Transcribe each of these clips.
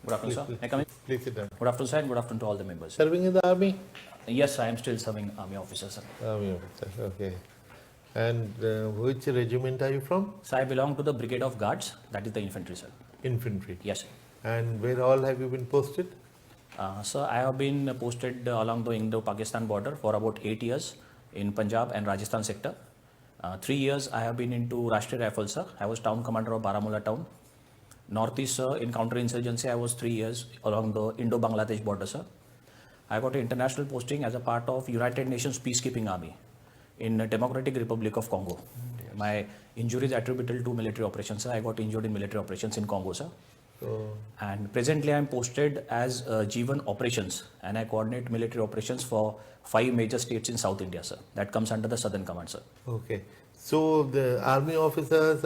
Good afternoon, sir. May I come in? Please sit down. Good afternoon, sir, and good afternoon to all the members. Serving in the army? Yes, I am still serving army officer, sir. Army officer, okay. And which regiment are you from? So I belong to the Brigade of Guards, that is the infantry, sir. Infantry. Yes, sir. And where all have you been posted? Sir, I have been posted along the Indo-Pakistan border for about 8 years in Punjab and Rajasthan sector. 3 years I have been into Rashtriya Rifles, sir. I was town commander of Baramulla town. Northeast, sir, in counterinsurgency, I was 3 years along the Indo-Bangladesh border, sir. I got an international posting as a part of United Nations Peacekeeping Army in the Democratic Republic of Congo. My injury is attributable to military operations, sir. I got injured in military operations in Congo, sir. And presently I am posted as G1 operations, and I coordinate military operations for 5 major states in South India, sir. That comes under the Southern Command, sir. Okay. So the army officers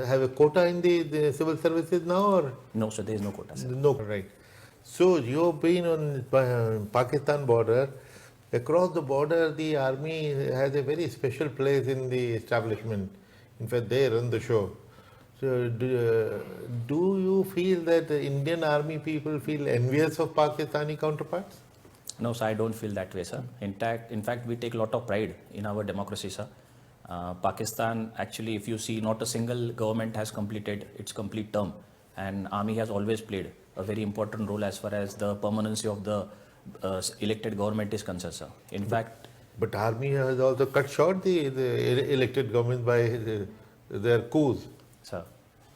have a quota in the civil services now, or? No, sir, there is no quota, sir. No, right. So you've been on Pakistan border. Across the border, the army has a very special place in the establishment. In fact, they run the show. So do you feel that the Indian army people feel envious of Pakistani counterparts? No, sir, I don't feel that way, sir. In fact, we take a lot of pride in our democracy, sir. Pakistan, actually, if you see, not a single government has completed its complete term, and army has always played a very important role as far as the permanency of the elected government is concerned, sir. In fact, but army has also cut short the elected government by their coups. Sir,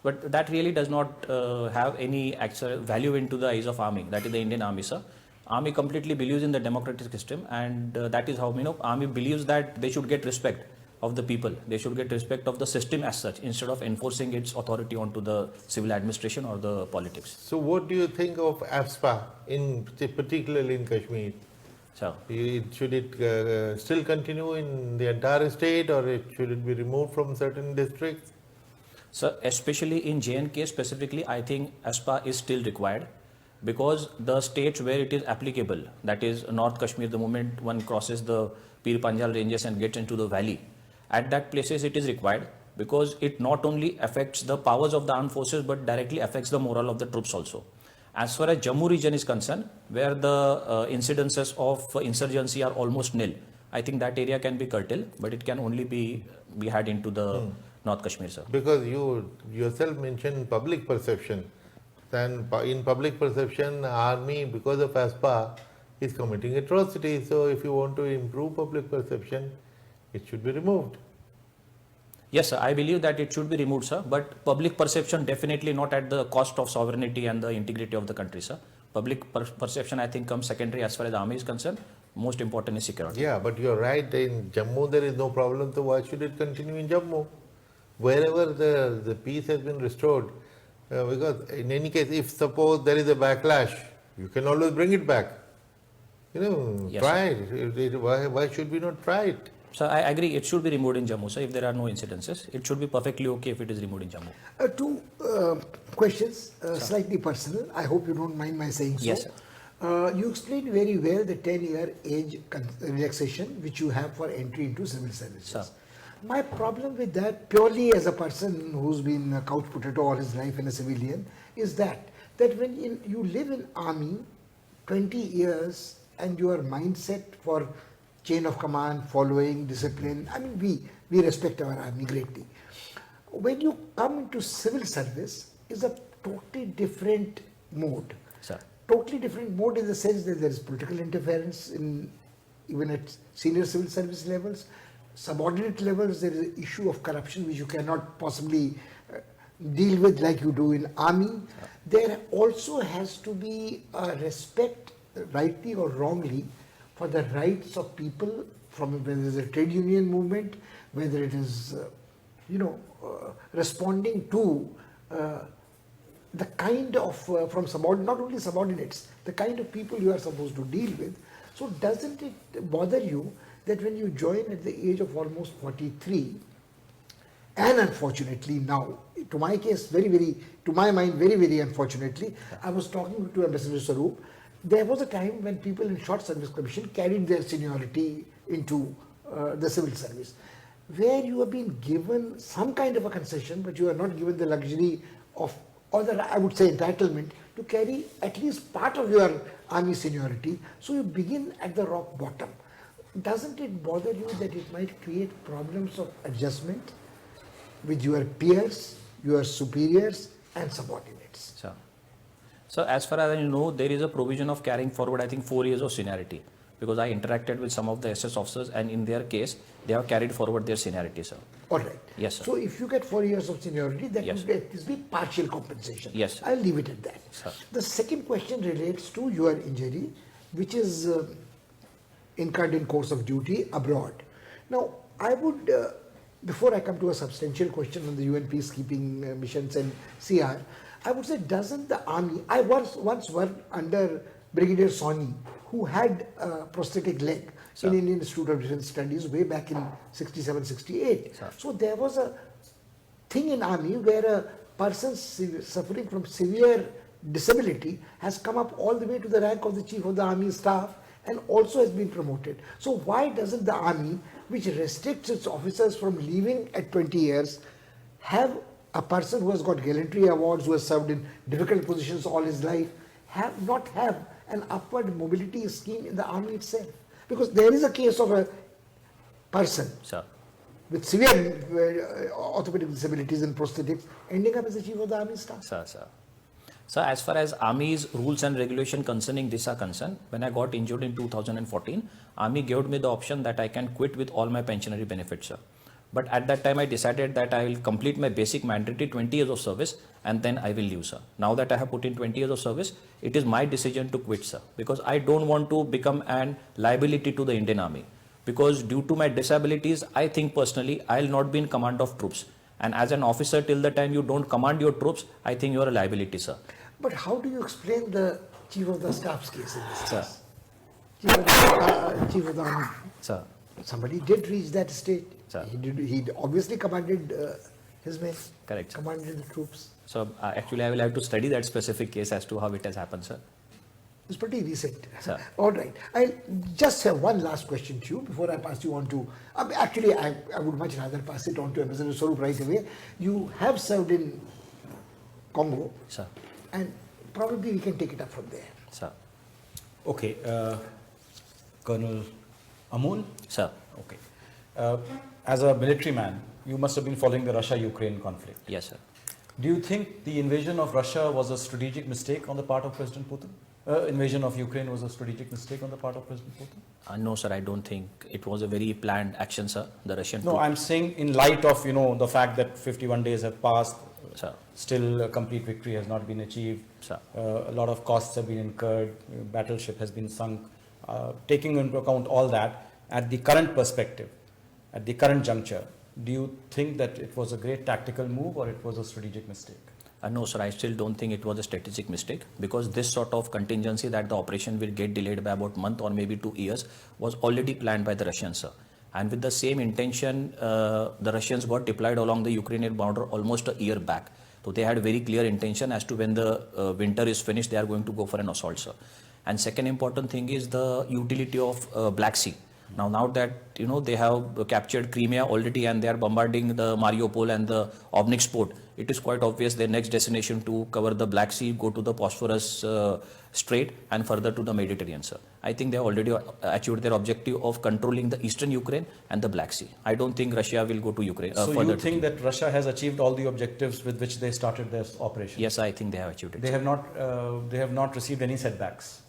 but that really does not have any actual value into the eyes of army. That is the Indian army, sir. Army completely believes in the democratic system, and that is how, army believes that they should get respect of the people. They should get respect of the system as such, instead of enforcing its authority onto the civil administration or the politics. So what do you think of AFSPA, particularly in Kashmir? Sir, Should it still continue in the entire state, or should it be removed from certain districts? So especially in J&K specifically, I think ASPA is still required, because the states where it is applicable, that is North Kashmir, the moment one crosses the Pir Panjal ranges and gets into the valley, at that places it is required, because it not only affects the powers of the armed forces but directly affects the morale of the troops also. As far as Jammu region is concerned, where the incidences of insurgency are almost nil, I think that area can be curtailed, but it can only be had into the North Kashmir, sir. Because you yourself mentioned public perception. Then in public perception, army, because of ASPA, is committing atrocities. So if you want to improve public perception, it should be removed. Yes, sir, I believe that it should be removed, sir, but public perception definitely not at the cost of sovereignty and the integrity of the country, sir. Public perception, I think, comes secondary as far as the army is concerned. Most important is security. Yeah, but you're right. In Jammu, there is no problem. So why should it continue in Jammu? Wherever the peace has been restored, because in any case, if suppose there is a backlash, you can always bring it back. Yes, try it. Why should we not try it? So I agree, it should be removed in Jammu, sir. If there are no incidences, it should be perfectly okay if it is removed in Jammu. Two questions, slightly personal. I hope you don't mind my saying so. Yes, sir. You explained very well the 10-year age relaxation which you have for entry into civil services. Sir. My problem with that, purely as a person who's been a couch potato all his life and a civilian, is that when you live in army 20 years and your mindset for chain of command, following, discipline, I mean, we respect our army greatly. When you come into civil service, is a totally different mode. Sir. Totally different mode in the sense that there is political interference even at senior civil service levels. Subordinate levels, there is an issue of corruption which you cannot possibly deal with like you do in army. There also has to be a respect, rightly or wrongly, for the rights of people, from whether it is a trade union movement, whether it is, responding to the kind of, not only subordinates, the kind of people you are supposed to deal with. So doesn't it bother you that when you join at the age of almost 43, and unfortunately now, to my case, to my mind, very unfortunately, I was talking to Ambassador Saroop. There was a time when people in short service commission carried their seniority into the civil service, where you have been given some kind of a concession, but you are not given the luxury of, or the, I would say, entitlement to carry at least part of your army seniority. So you begin at the rock bottom. Doesn't it bother you that it might create problems of adjustment with your peers, your superiors and subordinates? Sir. So as far as I know, there is a provision of carrying forward, I think, 4 years of seniority, because I interacted with some of the SS officers, and in their case, they have carried forward their seniority, sir. All right. Yes, sir. So if you get 4 years of seniority, that Yes. would at least be partial compensation. Yes, sir. I'll leave it at that. Sir. The second question relates to your injury, which is incurred in course of duty abroad. Now, I would, before I come to a substantial question on the UN peacekeeping missions and CR, I would say, doesn't the army, I once worked under Brigadier Soni, who had a prosthetic leg Sir. in Indian Institute of Defense Studies way back in 67, 68. Sir. So there was a thing in army where a person suffering from severe disability has come up all the way to the rank of the chief of the army staff and also has been promoted. So why doesn't the army, which restricts its officers from leaving at 20 years, have a person who has got gallantry awards, who has served in difficult positions all his life, not have an upward mobility scheme in the army itself? Because there is a case of a person Sir. with severe orthopedic disabilities and prosthetics ending up as the chief of the army staff. Sir. So as far as Army's rules and regulation concerning this are concerned, when I got injured in 2014, Army gave me the option that I can quit with all my pensionary benefits, sir. But at that time I decided that I will complete my basic mandatory 20 years of service and then I will leave, sir. Now that I have put in 20 years of service, it is my decision to quit, sir, because I don't want to become an liability to the Indian Army. Because due to my disabilities, I think personally I will not be in command of troops. And as an officer, till the time you don't command your troops, I think you are a liability, sir. But how do you explain the chief of the staff's case in this Sir. case? Chief of the army. Sir. Somebody did reach that state. Sir. He obviously commanded his men. Correct, sir. Commanded the troops. So actually I will have to study that specific case as to how it has happened, sir. It's pretty recent. Sir. All right. I just have one last question to you before I pass you on to. Actually, I would much rather pass it on to Ambassador Swarup right away. You have served in Congo, Sir. and probably we can take it up from there. Sir. Okay, Colonel Amol? Sir. Okay. As a military man, you must have been following the Russia-Ukraine conflict. Yes, sir. Do you think the invasion of Russia was a strategic mistake on the part of President Putin? Invasion of Ukraine was a strategic mistake on the part of President Putin? No, sir, I don't think it was a very planned action, sir. The Russian No, troop- I'm saying in light of, the fact that 51 days have passed, Sir. still a complete victory has not been achieved. Sir. A lot of costs have been incurred, battleship has been sunk. Taking into account all that, at the current perspective, at the current juncture, do you think that it was a great tactical move or it was a strategic mistake? No, sir, I still don't think it was a strategic mistake, because this sort of contingency that the operation will get delayed by about a month or maybe 2 years was already planned by the Russians, sir. And with the same intention, the Russians got deployed along the Ukrainian border almost a year back. So they had very clear intention as to when the winter is finished, they are going to go for an assault, sir. And second important thing is the utility of Black Sea. Now that they have captured Crimea already and they are bombarding the Mariupol and the Obnik port, it is quite obvious their next destination to cover the Black Sea, go to the Bosphorus Strait and further to the Mediterranean, sir. I think they have already achieved their objective of controlling the eastern Ukraine and the Black Sea. I don't think Russia will go to Ukraine. So further you think that Russia has achieved all the objectives with which they started their operation? Yes, I think they have achieved it. They have not received any setbacks.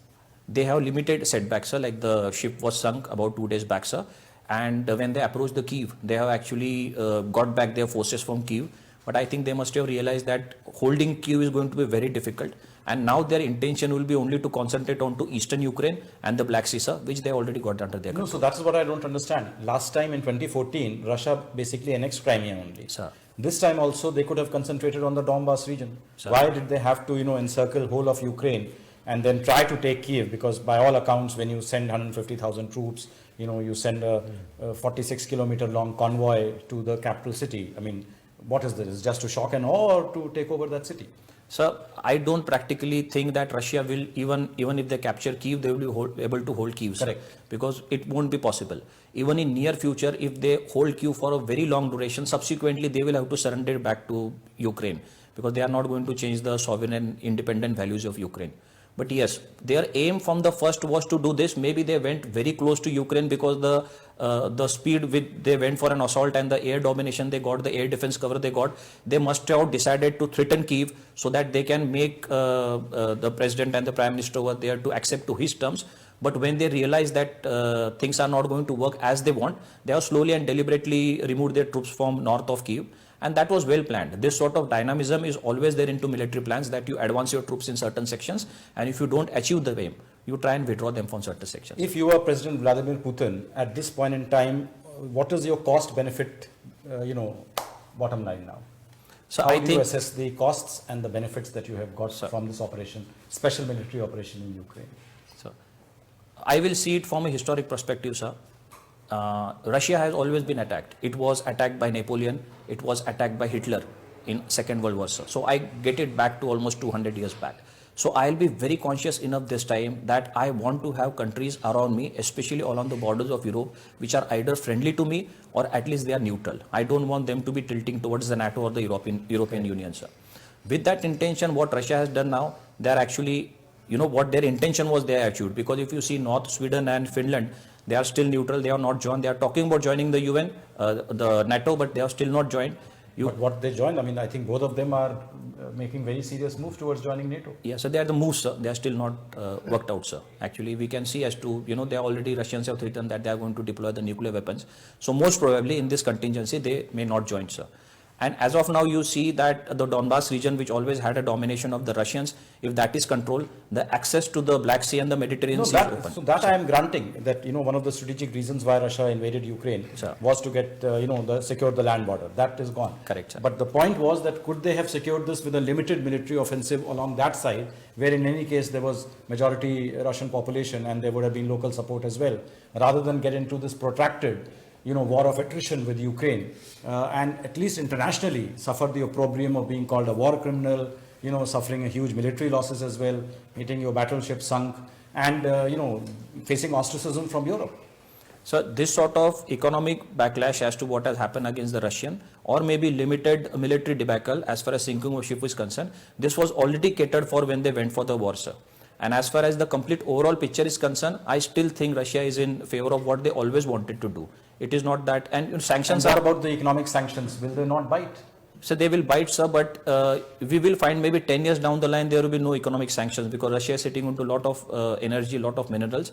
They have limited setbacks, sir, like the ship was sunk about 2 days back, sir. And when they approached the Kyiv, they have actually got back their forces from Kyiv. But I think they must have realized that holding Kyiv is going to be very difficult. And now their intention will be only to concentrate on to eastern Ukraine and the Black Sea, sir, which they already got under their No, control. so that's what I don't understand. Last time in 2014, Russia basically annexed Crimea only. Sir. This time also they could have concentrated on the Donbas region. Sir. Why did they have to, encircle whole of Ukraine and then try to take Kiev? Because by all accounts, when you send 150,000 troops, you send a 46-kilometer long convoy to the capital city. I mean, what is this? Just to shock and awe or to take over that city? Sir, I don't practically think that Russia will, even if they capture Kyiv, they will be able to hold Kyiv, sir. Correct. Because it won't be possible. Even in near future, if they hold Kyiv for a very long duration, subsequently they will have to surrender back to Ukraine. because they are not going to change the sovereign and independent values of Ukraine. But yes, their aim from the first was to do this. Maybe they went very close to Ukraine because the speed with they went for an assault and the air domination they got, the air defense cover they got, they must have decided to threaten Kyiv so that they can make the president and the prime minister over there to accept to his terms. But when they realize that things are not going to work as they want, they have slowly and deliberately removed their troops from north of Kyiv. And that was well planned. This sort of dynamism is always there into military plans, that you advance your troops in certain sections, and if you don't achieve the aim, you try and withdraw them from certain sections. If you are President Vladimir Putin at this point in time, what is your cost benefit, bottom line now? So How I do think you assess the costs and the benefits that you have got from this operation, special military operation in Ukraine? so. I will see it from a historic perspective, sir. Russia has always been attacked. It was attacked by Napoleon. It was attacked by Hitler in Second World War, sir. So I get it back to almost 200 years back. So I'll be very conscious enough this time that I want to have countries around me, especially along the borders of Europe, which are either friendly to me or at least they are neutral. I don't want them to be tilting towards the NATO or the European Union, sir. With that intention, what Russia has done now, they are actually, what their intention was, they achieved. Because if you see North Sweden and Finland, they are still neutral. They are not joined. They are talking about joining the UN, the NATO, but they are still not joined. But what they joined, I think both of them are making very serious moves towards joining NATO. Yeah, so they are the moves, sir. They are still not worked out, sir. Actually, we can see as to, they are already, Russians have threatened that they are going to deploy the nuclear weapons. So most probably in this contingency, they may not join, sir. And as of now, you see that the Donbas region, which always had a domination of the Russians, if that is controlled, the access to the Black Sea and the Mediterranean Sea is open. So that I am granting that, one of the strategic reasons why Russia invaded Ukraine was to get, secure the land border. That is gone. Correct, sir. But the point was that could they have secured this with a limited military offensive along that side, where in any case there was majority Russian population and there would have been local support as well, rather than get into this protracted war of attrition with Ukraine, and at least internationally suffered the opprobrium of being called a war criminal, suffering a huge military losses as well, getting your battleship sunk, and, facing ostracism from Europe. So this sort of economic backlash as to what has happened against the Russian, or maybe limited military debacle as far as sinking of ship is concerned, this was already catered for when they went for the war, sir. And as far as the complete overall picture is concerned, I still think Russia is in favor of what they always wanted to do. It is not that, and sanctions and are about the economic sanctions. Will they not bite? So they will bite, sir, but we will find maybe 10 years down the line there will be no economic sanctions because Russia is sitting into a lot of energy, a lot of minerals.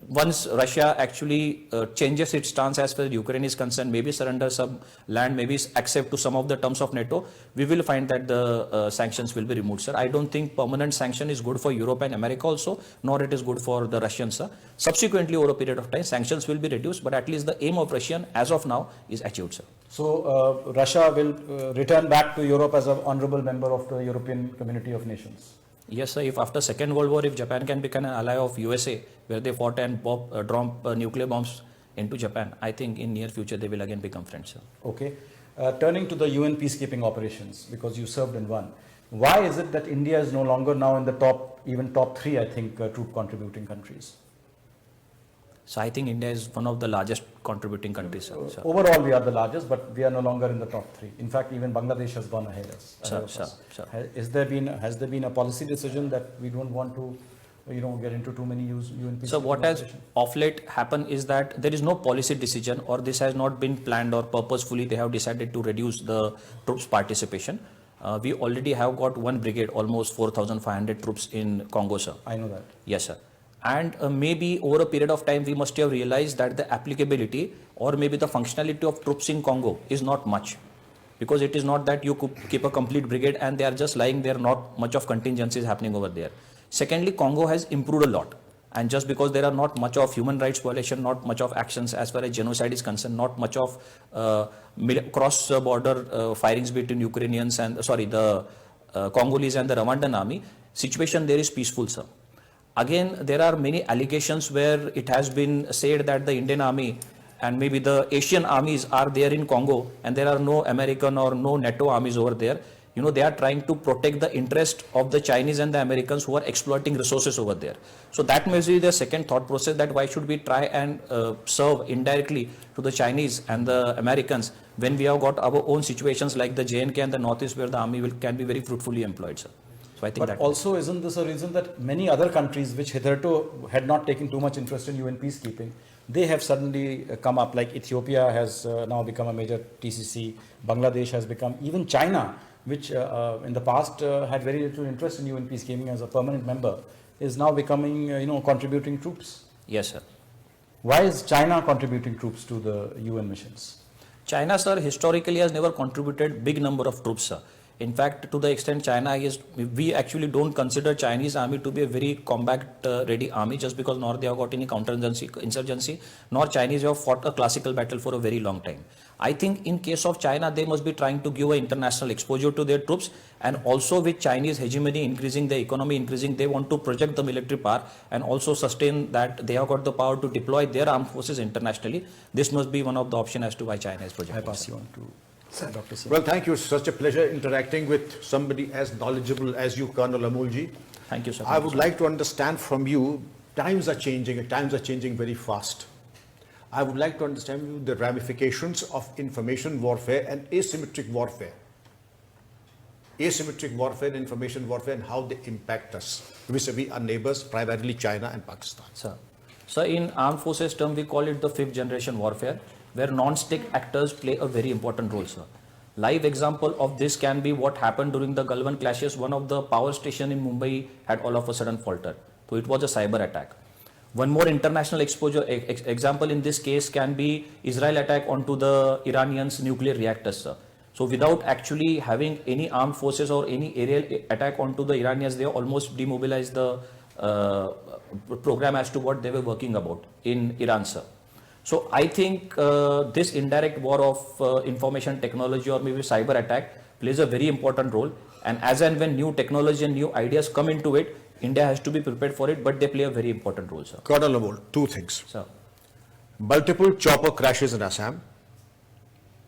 Once Russia actually changes its stance as far as Ukraine is concerned, maybe surrender some land, maybe accept to some of the terms of NATO, we will find that the sanctions will be removed, sir. I don't think permanent sanction is good for Europe and America also, nor it is good for the Russians, sir. Subsequently, over a period of time, sanctions will be reduced, but at least the aim of Russian as of now is achieved, sir. So Russia will return back to Europe as an honorable member of the European Community of Nations. Yes, sir. If after Second World War, if Japan can become an ally of USA, where they fought and dropped nuclear bombs into Japan, I think in near future they will again become friends, sir. Okay. Turning to the UN peacekeeping operations, because you served in one. Why is it that India is no longer now in the top three, I think, troop contributing countries? So I think India is one of the largest contributing countries, sir. Overall, we are the largest, but we are no longer in the top three. In fact, even Bangladesh has gone ahead of us. Has there been a policy decision that we don't want to, get into too many UN peacekeeping? So what has of late happened is that there is no policy decision, or this has not been planned or purposefully they have decided to reduce the troops participation. We already have got one brigade, almost 4,500 troops in Congo, sir. I know that. Yes, sir. And maybe over a period of time, we must have realized that the applicability or maybe the functionality of troops in Congo is not much. Because it is not that you could keep a complete brigade and they are just lying there, not much of contingencies happening over there. Secondly, Congo has improved a lot. And just because there are not much of human rights violation, not much of actions as far as genocide is concerned, not much of cross-border firings between Ukrainians and, the Congolese and the Rwandan army, situation there is peaceful, sir. Again, there are many allegations where it has been said that the Indian army and maybe the Asian armies are there in Congo and there are no American or no NATO armies over there. they are trying to protect the interest of the Chinese and the Americans who are exploiting resources over there. So that may be the second thought process, that why should we try and serve indirectly to the Chinese and the Americans when we have got our own situations like the JNK and the Northeast, where the army can be very fruitfully employed, sir. So I think But also, isn't this a reason that many other countries which hitherto had not taken too much interest in UN peacekeeping, they have suddenly come up, like Ethiopia has now become a major TCC, Bangladesh has become, even China, which in the past had very little interest in UN peacekeeping as a permanent member, is now becoming, contributing troops. Yes, sir. Why is China contributing troops to the UN missions? China, sir, historically has never contributed big number of troops, sir. In fact, to the extent China is, we actually don't consider Chinese army to be a very combat ready army, just because nor they have got any insurgency, nor Chinese have fought a classical battle for a very long time. I think in case of China, they must be trying to give an international exposure to their troops, and also with Chinese hegemony increasing, their economy increasing, they want to project the military power and also sustain that they have got the power to deploy their armed forces internationally. This must be one of the options as to why China is projecting. I pass you on to Dr. Singh. Well, thank you. Such a pleasure interacting with somebody as knowledgeable as you, Colonel Amulji. Thank you, sir. I would like to understand from you, times are changing very fast. I would like to understand the ramifications of information warfare and asymmetric warfare. Asymmetric warfare and information warfare, and how they impact us vis-a-vis our neighbors, primarily China and Pakistan. Sir. So in armed forces term, we call it the fifth generation warfare, where non-state actors play a very important role, sir. Live example of this can be what happened during the Galwan clashes. One of the power station in Mumbai had all of a sudden faltered. So it was a cyber attack. One more international exposure example in this case can be Israel attack onto the Iranians' nuclear reactors, sir. So without actually having any armed forces or any aerial attack onto the Iranians, they almost demobilized the program as to what they were working about in Iran, sir. So I think this indirect war of information technology or maybe cyber attack plays a very important role. And as and when new technology and new ideas come into it, India has to be prepared for it, but they play a very important role, sir. Colonel Amul, two things. Sir. Multiple chopper crashes in Assam.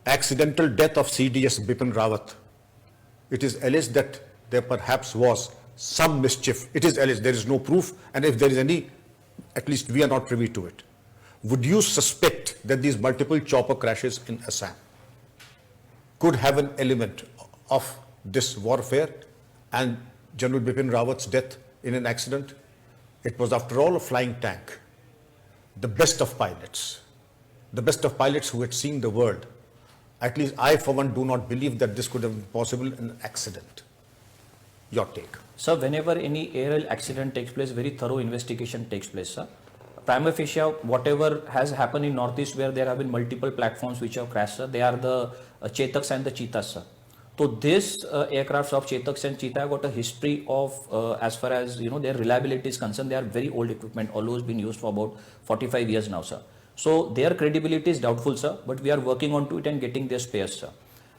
Accidental death of CDS Bipin Rawat. It is alleged that there perhaps was some mischief. It is alleged, there is no proof, and if there is any, at least we are not privy to it. Would you suspect that these multiple chopper crashes in Assam could have an element of this warfare and General Bipin Rawat's death in an accident? It was, after all, a flying tank. The best of pilots who had seen the world. At least I, for one, do not believe that this could have been possible in an accident. Your take. Sir, whenever any aerial accident takes place, very thorough investigation takes place, sir. Prima facie, whatever has happened in Northeast, where there have been multiple platforms which have crashed, sir, they are the Chetaks and the Cheetahs, sir. So this aircrafts of Chetaks and Cheetah have got a history of, as far as their reliability is concerned, they are very old equipment, always been used for about 45 years now, sir. So their credibility is doubtful, sir, but we are working on to it and getting their spares, sir.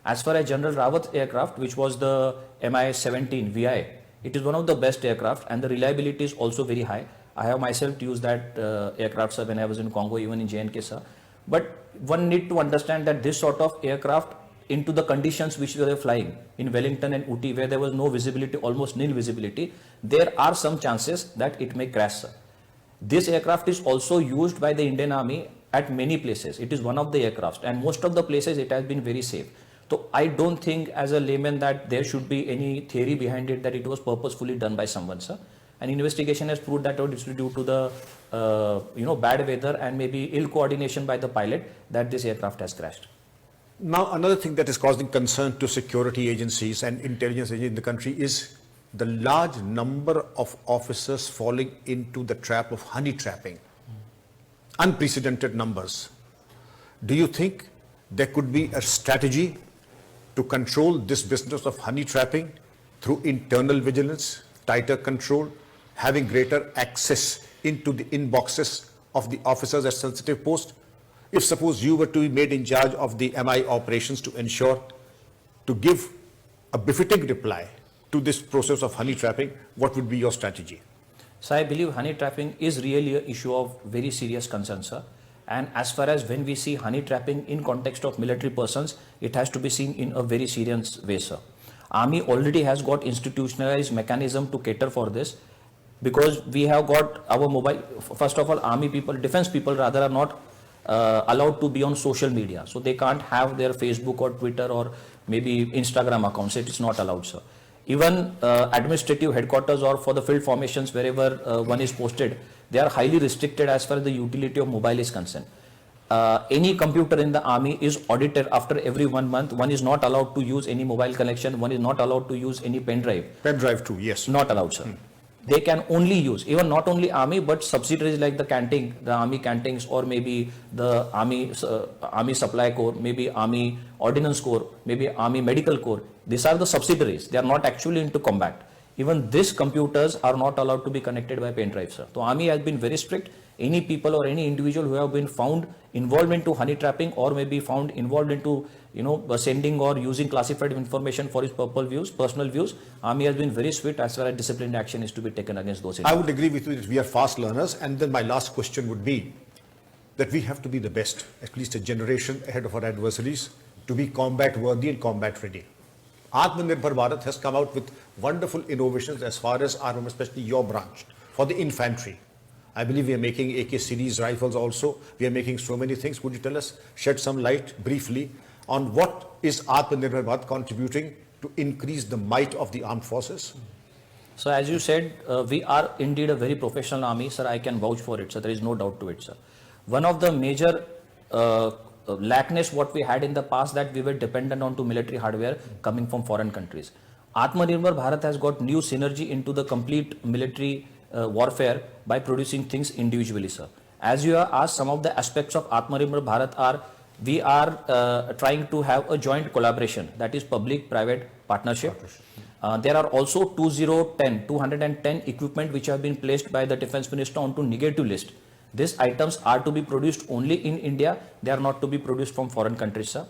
As far as General Rawat's aircraft, which was the Mi-17 VI, it is one of the best aircraft and the reliability is also very high. I have myself used that aircraft, sir, when I was in Congo, even in JNK, sir. But one need to understand that this sort of aircraft, into the conditions which they were flying in Wellington and Ooty, where there was no visibility, almost nil visibility, there are some chances that it may crash, sir. This aircraft is also used by the Indian Army at many places. It is one of the aircrafts, and most of the places it has been very safe. So I don't think as a layman that there should be any theory behind it that it was purposefully done by someone, sir. An investigation has proved that it is due to the bad weather and maybe ill coordination by the pilot that this aircraft has crashed. Now, another thing that is causing concern to security agencies and intelligence agencies in the country is the large number of officers falling into the trap of honey trapping. Unprecedented numbers. Do you think there could be a strategy to control this business of honey trapping through internal vigilance, tighter control, having greater access into the inboxes of the officers at sensitive posts? If suppose you were to be made in charge of the MI operations to ensure, to give a befitting reply to this process of honey trapping, what would be your strategy? So I believe honey trapping is really an issue of very serious concern, sir. And as far as when we see honey trapping in context of military persons, it has to be seen in a very serious way, sir. Army already has got institutionalized mechanism to cater for this, because we have got our mobile. First of all, army people, defense people rather, are not allowed to be on social media, so they can't have their Facebook or Twitter or maybe Instagram accounts. It is not allowed, sir. Even administrative headquarters or for the field formations, wherever one is posted, they are highly restricted as far as the utility of mobile is concerned. Any computer in the army is audited after every 1 month. One is not allowed to use any mobile connection. One is not allowed to use any pen drive. Pen drive too, yes. Not allowed, sir. They can only use, even not only army, but subsidiaries like the canteen, the army canteens, or maybe the army supply corps, maybe army ordnance corps, maybe army medical corps. These are the subsidiaries. They are not actually into combat. Even these computers are not allowed to be connected by pen drive, sir. So army has been very strict. Any people or any individual who have been found involved into honey trapping, or maybe found involved into sending or using classified information for his personal views, army has been very strict as far as disciplinary action is to be taken against those I individuals. would agree with you that we are fast learners, and then my last question would be that we have to be the best, at least a generation ahead of our adversaries, to be combat worthy and combat ready. Atmanirbhar Bharat has come out with wonderful innovations as far as armament, especially your branch, for the infantry. I believe we are making AK series rifles also. We are making so many things. Could you tell us, shed some light briefly on what is Atmanirbhar Bharat contributing to increase the might of the armed forces? So as you said, we are indeed a very professional army, sir. I can vouch for it, sir. There is no doubt to it, sir. One of the major lackness what we had in the past, that we were dependent on to military hardware coming from foreign countries. Atmanirbhar Bharat has got new synergy into the complete military warfare by producing things individually, sir. As you have asked, some of the aspects of Atmanirbhar Bharat are, we are trying to have a joint collaboration, that is public-private partnership. There are also 210 equipment which have been placed by the defense minister onto negative list. These items are to be produced only in India. They are not to be produced from foreign countries, sir.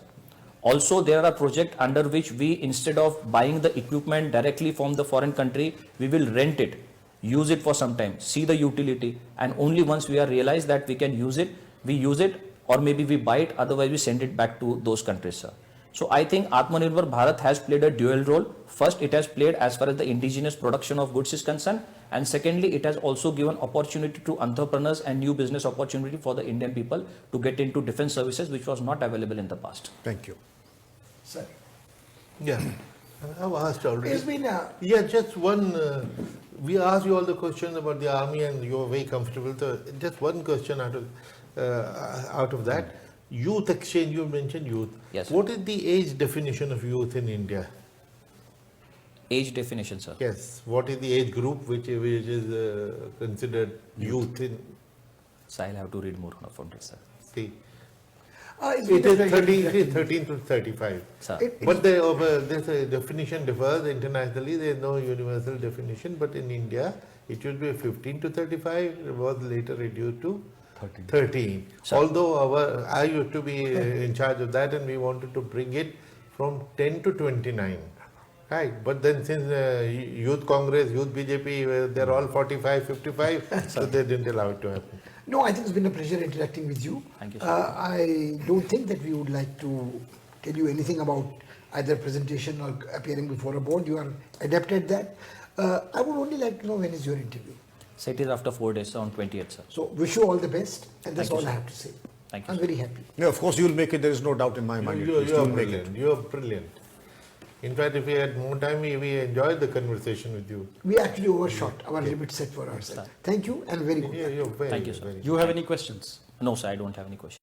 Also, there are projects under which we, instead of buying the equipment directly from the foreign country, we will rent it, use it for some time, see the utility, and only once we are realized that we can use it, we use it, or maybe we buy it, otherwise we send it back to those countries, sir. So I think Atmanirbhar Bharat has played a dual role. First, it has played as far as the indigenous production of goods is concerned, and secondly, it has also given opportunity to entrepreneurs and new business opportunity for the Indian people to get into defense services, which was not available in the past. Thank you. Sir, Yeah, I've asked already. it's been a Yeah, just one. We asked you all the questions about the army, and you were very comfortable. So just one question out of that. Youth exchange. You mentioned youth. Yes. What is the age definition of youth in India? Age definition, sir. Yes. What is the age group which is considered youth in? So I'll have to read more from this, sir. See, it's it been a is very 13 to 35. Sir. But this definition differs internationally. There is no universal definition. But in India, it should be 15 to 35. It was later reduced to 13. Sir. Although I used to be in charge of that, and we wanted to bring it from 10 to 29. Right. But then since Youth Congress, Youth BJP, they're all 45, 55, so they didn't allow it to happen. No, I think it's been a pleasure interacting with you. Thank you, sir. I don't think that we would like to tell you anything about either presentation or appearing before a board. You are adept at that. I would only like to know, when is your interview? So it is after 4 days, so on 28th, sir. So wish you all the best, and that's Thank all you, I sir. have to say. Thank you, I'm sir. very happy. Yeah, of course you'll make it. There is no doubt in my mind. You You'll are make it. brilliant. You are brilliant. In fact, if we had more time, we enjoyed the conversation with you. We actually overshot our limit set for ourselves. Thank you, and very good. You're very, Thank you, sir. very You have any questions? No, sir, I don't have any questions.